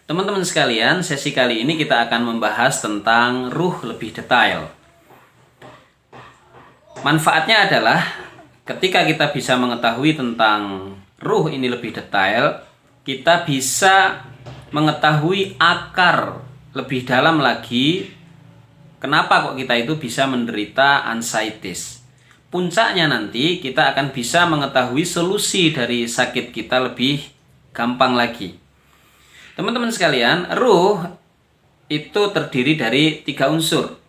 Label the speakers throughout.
Speaker 1: Teman-teman sekalian, sesi kali ini kita akan membahas tentang ruh lebih detail. Manfaatnya adalah ketika kita bisa mengetahui tentang ruh ini lebih detail, kita bisa mengetahui akar lebih dalam lagi kenapa kok kita itu bisa menderita anxieties. Puncaknya nanti kita akan bisa mengetahui solusi dari sakit kita lebih gampang lagi. Teman-teman sekalian, ruh itu terdiri dari 3 unsur.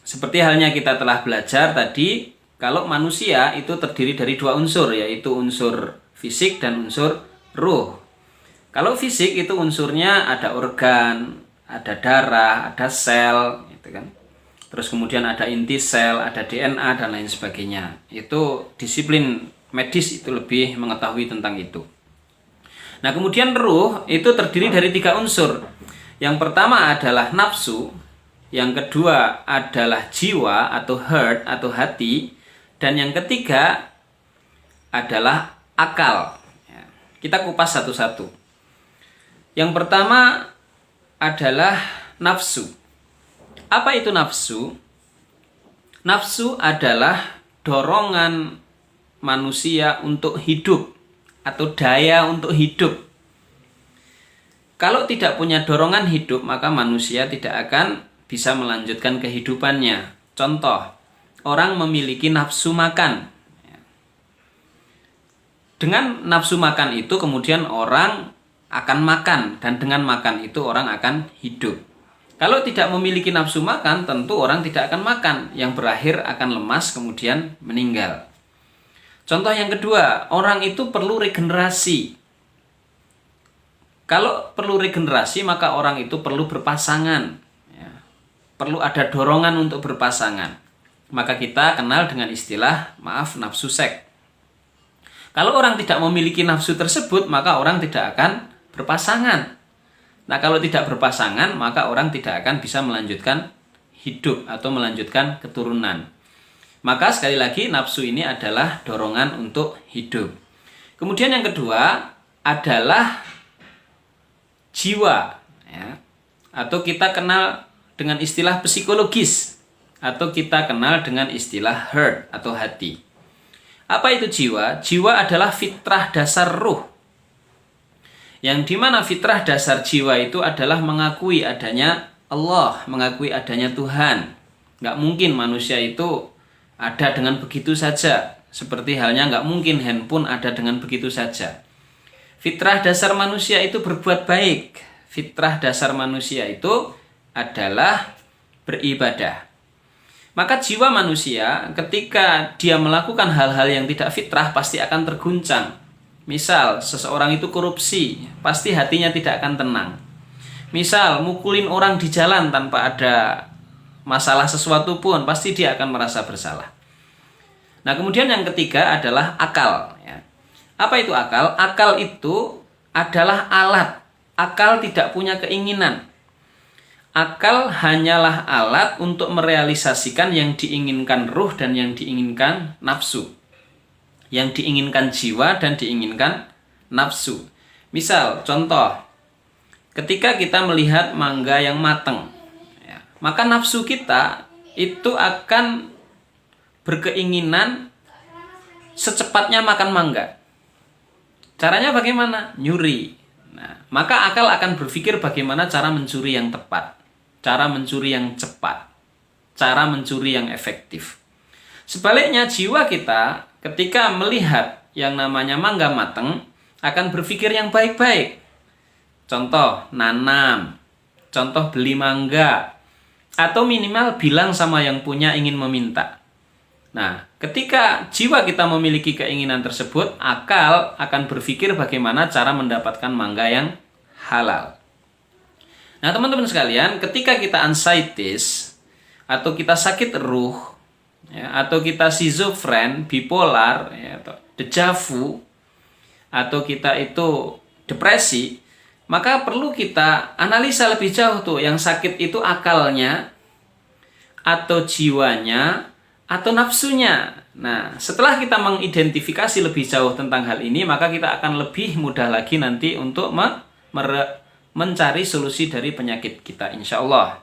Speaker 1: Seperti halnya kita telah belajar tadi, kalau manusia itu terdiri dari 2 unsur, yaitu unsur fisik dan unsur ruh. Kalau fisik itu unsurnya ada organ, ada darah, ada sel, gitu kan. Terus kemudian ada inti sel, ada DNA dan lain sebagainya. Itu disiplin medis itu lebih mengetahui tentang itu. Nah, kemudian ruh itu terdiri dari 3 unsur. Yang pertama adalah nafsu, yang kedua adalah jiwa atau heart atau hati, dan yang ketiga adalah akal. Kita kupas satu-satu. Yang pertama adalah nafsu. Apa itu nafsu? Nafsu adalah dorongan manusia untuk hidup atau daya untuk hidup. Kalau tidak punya dorongan hidup, maka manusia tidak akan bisa melanjutkan kehidupannya. Contoh, orang memiliki nafsu makan. Dengan nafsu makan itu kemudian orang akan makan, dan dengan makan itu orang akan hidup. Kalau tidak memiliki nafsu makan, tentu orang tidak akan makan, yang berakhir akan lemas kemudian meninggal. Contoh yang kedua, orang itu perlu regenerasi. Kalau perlu regenerasi, maka orang itu perlu berpasangan. Perlu ada dorongan untuk berpasangan. Maka kita kenal dengan istilah, nafsu seks. Kalau orang tidak memiliki nafsu tersebut, maka orang tidak akan berpasangan. Nah, kalau tidak berpasangan, maka orang tidak akan bisa melanjutkan hidup atau melanjutkan keturunan. Maka sekali lagi nafsu ini adalah dorongan untuk hidup. Kemudian yang kedua adalah jiwa, atau kita kenal dengan istilah psikologis, atau kita kenal dengan istilah heart atau hati. Apa itu jiwa? Jiwa adalah fitrah dasar ruh. Yang dimana fitrah dasar jiwa itu adalah mengakui adanya Allah, mengakui adanya Tuhan. Nggak mungkin manusia itu ada dengan begitu saja. Seperti halnya nggak mungkin handphone ada dengan begitu saja. Fitrah dasar manusia itu berbuat baik. Fitrah dasar manusia itu adalah beribadah. Maka jiwa manusia ketika dia melakukan hal-hal yang tidak fitrah pasti akan terguncang. Misal seseorang itu korupsi, pasti hatinya tidak akan tenang. Misal mukulin orang di jalan tanpa ada masalah sesuatu pun, pasti dia akan merasa bersalah. Nah, kemudian yang ketiga adalah akal. Apa itu akal? Akal itu adalah alat. Akal tidak punya keinginan. Akal hanyalah alat untuk merealisasikan yang diinginkan ruh dan yang diinginkan nafsu. Yang diinginkan jiwa dan diinginkan nafsu. Misal, contoh, ketika kita melihat mangga yang matang, maka nafsu kita itu akan berkeinginan secepatnya makan mangga. Caranya bagaimana? Nyuri. Nah, maka akal akan berpikir bagaimana cara mencuri yang tepat, cara mencuri yang cepat, cara mencuri yang efektif. Sebaliknya jiwa kita ketika melihat yang namanya mangga matang akan berpikir yang baik-baik. Contoh, nanam. Contoh, beli mangga. Atau minimal bilang sama yang punya ingin meminta. Nah, ketika jiwa kita memiliki keinginan tersebut, akal akan berpikir bagaimana cara mendapatkan mangga yang halal. Nah, teman-teman sekalian, ketika kita anxieties atau kita sakit ruh, atau kita schizofren, bipolar, atau dejavu, atau kita itu depresi, maka perlu kita analisa lebih jauh tuh, yang sakit itu akalnya, atau jiwanya, atau nafsunya. Nah, setelah kita mengidentifikasi lebih jauh tentang hal ini, maka kita akan lebih mudah lagi nanti untuk mencari solusi dari penyakit kita insya Allah.